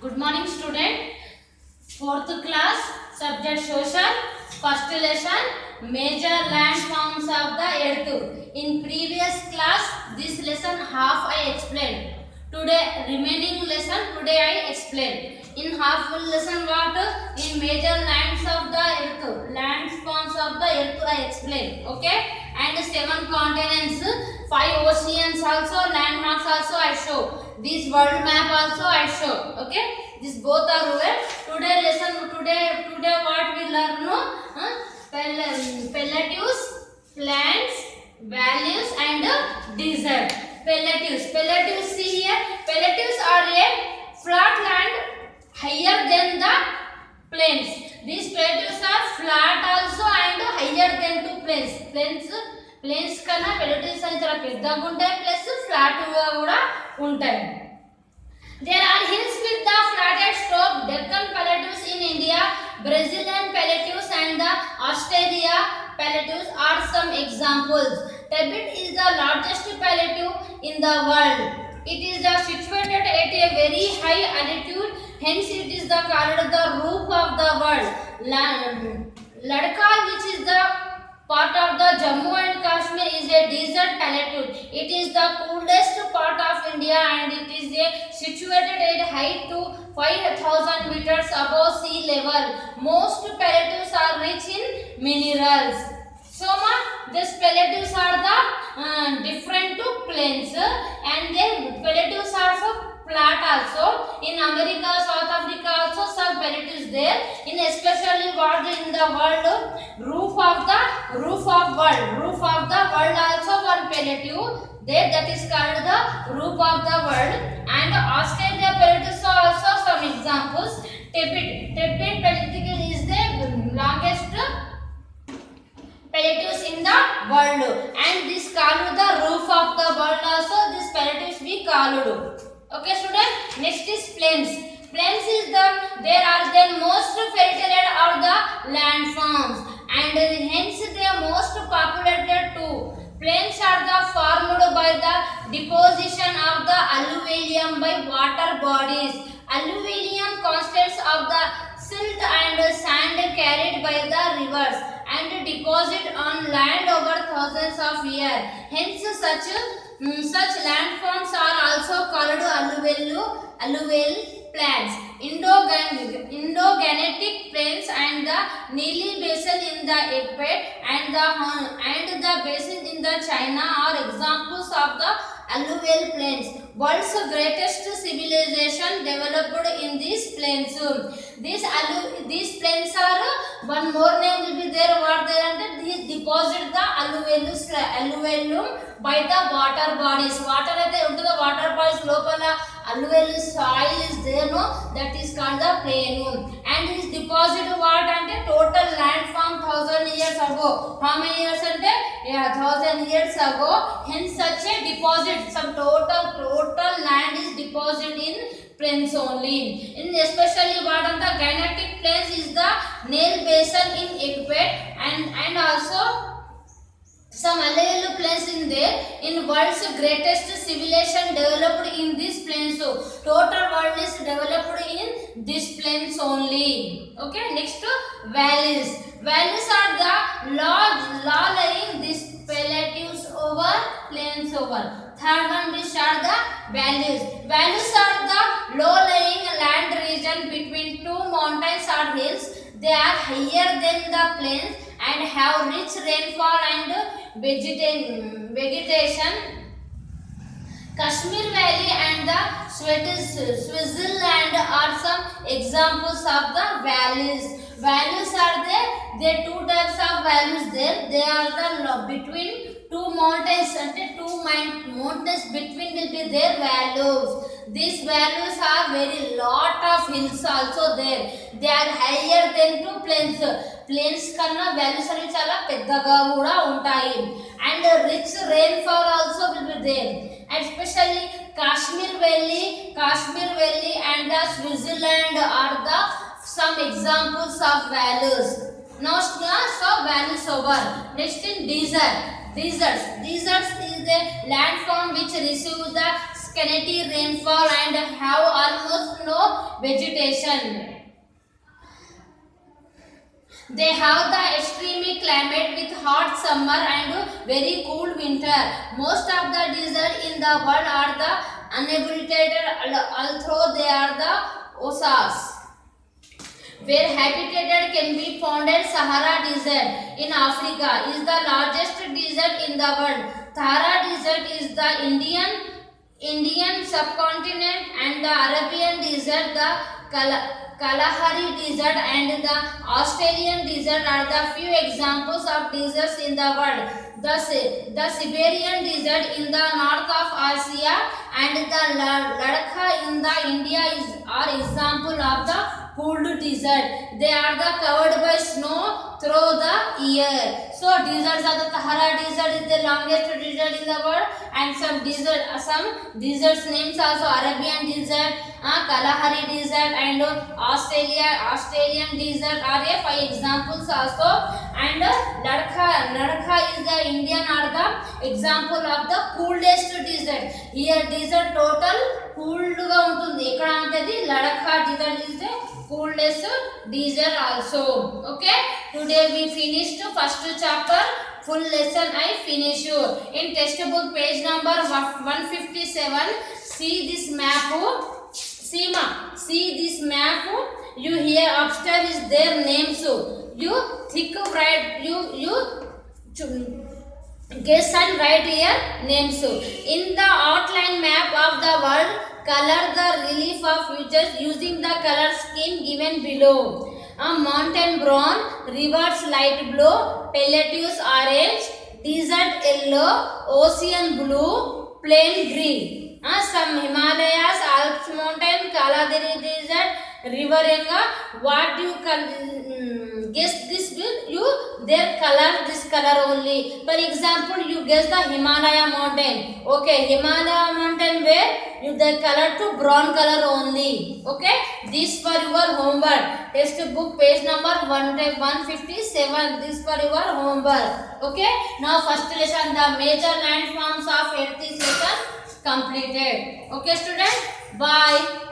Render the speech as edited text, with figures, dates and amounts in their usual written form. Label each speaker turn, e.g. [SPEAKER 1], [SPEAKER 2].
[SPEAKER 1] Good morning, student. Fourth class, subject social. First lesson, major landforms of the earth. In previous class, this lesson half I explained. Today, remaining lesson today I explained. In half lesson, what? In major lands of the earth, landforms of the earth I explained. Okay, and 7 continents, 5 oceans also, landmarks also I show. This world map also I show. Okay, this both are over. Today lesson, today what we learn? No, pelletius, plants, values and desert. Pelletius, see here. Pelletius are a flat land higher than the plains. These pelletius are flat also and higher than to plains. Plains కన్నా pelletius అని చాలా పెద్దగా ఉంటాయి plus flat గా కూడా ఉంటాయి. There are hills with the flatted slope. Deccan pelletius in India, Brazilian pelletius and the Australia pelletius are some examples. Tibet is the largest pelletius in the world. It is situated at a very high altitude, hence it is called the roof of the world. Ladakh, which is the part of the Jammu and Kashmir, is a desert plateau. It is the coolest part of India and it is situated at height to 5,000 meters above sea level. Most plateaus are rich in minerals. So these plateaus are the different to plains and their plateaus are so flat also. In America, South Africa also some plateaus there. In especially what in the world, roof of the world also one plateau there, that is called the roof of the world. And Australia plateaus are also some examples. Tibet plateau is the longest plateaus in the world and this called the roof of the world also. This plateaus we called. Okay student, next is plains. Plains is there are the most fertile of the landforms and hence they are most populated too. Plains are formed by the deposition of the alluvium by water bodies. Alluvium consists of the silt and sand carried by the rivers and deposit on land over thousands of years. Hence such landforms are also called alluvial plains. Indo-Gangetic plains and the Nile basin in the Tibet and the basin in the China are examples of the alluvial plains. World's greatest civilization developed in these plains. These plains are one more name will be there. What they are? These deposit the alluvium by the water bodies. Water అయితే ఉంటుంది water bodies లోపల alluvial soil is there, no, that is called the plain. And this deposit what అంటే total land from 1000 years ago. How many years అంటే 1000 years ago. Hence such a deposit, some total land is deposited in plains only. In especially what on the Gangetic plains is the Nile basin in Tibet and also some alluvial plains in there. In world's greatest civilization developed in these plains. So total world is developed in these plains only. Okay, next valleys. Valleys are the law laying these plateaus over plains over. Third one, which are the valleys. Valleys are the low lying land region between two mountains or hills. They are higher than the plains and have rich rainfall and vegetation. Kashmir Valley and the Switzerland are some examples of the valleys. Valleys are there two types of valleys there. They are the between two mountains and two mountains between will be their valleys. These valleys are very lot of hills also there. They are higher than two plains. Plains కన్నా valleys అవి చాలా పెద్దగా కూడా ఉంటాయి. And rich rainfall also will be there. Especially Kashmir Valley and the Switzerland are the some examples of valleys. Now so valleys over. Next in deserts is the landform which receives the scanty rainfall and have almost no vegetation. They have the extreme climate with hot summer and very cool winter. Most of the desert in the world are the uninhabited, although they are the oases where habitat can be found in Sahara Desert in Africa is the largest desert in the world. Sahara Desert is the Indian subcontinent, and the Arabian Desert, the Kalahari Desert and the Australian Desert are the few examples of deserts in the world. The Siberian Desert in the north of Asia and the Ladakh in the India are example of the cooled desert. They are covered by snow through the year. So deserts are the Sahara Desert is the longest desert in the world, and some deserts names also Arabian Desert, Kalahari Desert and Australian Desert are a 5 examples also, and Ladakh is the Indian are the example of the coolest desert. Here desert total cooled ga untundi, ekkada untadi Ladakh desert is the coolest desert also. Okay, today we finished first chapter, full lesson I finish you. In textbook page number 157, see this map. See this map. You here upstairs is their names. You thick write, you guess and write here names. In the outline map of the world, color the relief of features using the color scheme given below. Mountain brown, rivers light blue, plateaus orange, desert yellow, ocean blue, plain green. Some Himalayas, Alps mountain, Kalahari desert, river Yanga. What do you guess this will? You their color, this color only. For example, you guess the Himalaya mountain. Okay, Himalaya mountain where you the color to brown color only. Okay, this for your homework. Textbook page number 157. This for your homework. Okay, now first lesson, the major landforms of Earth is lesson completed. Okay, students, bye.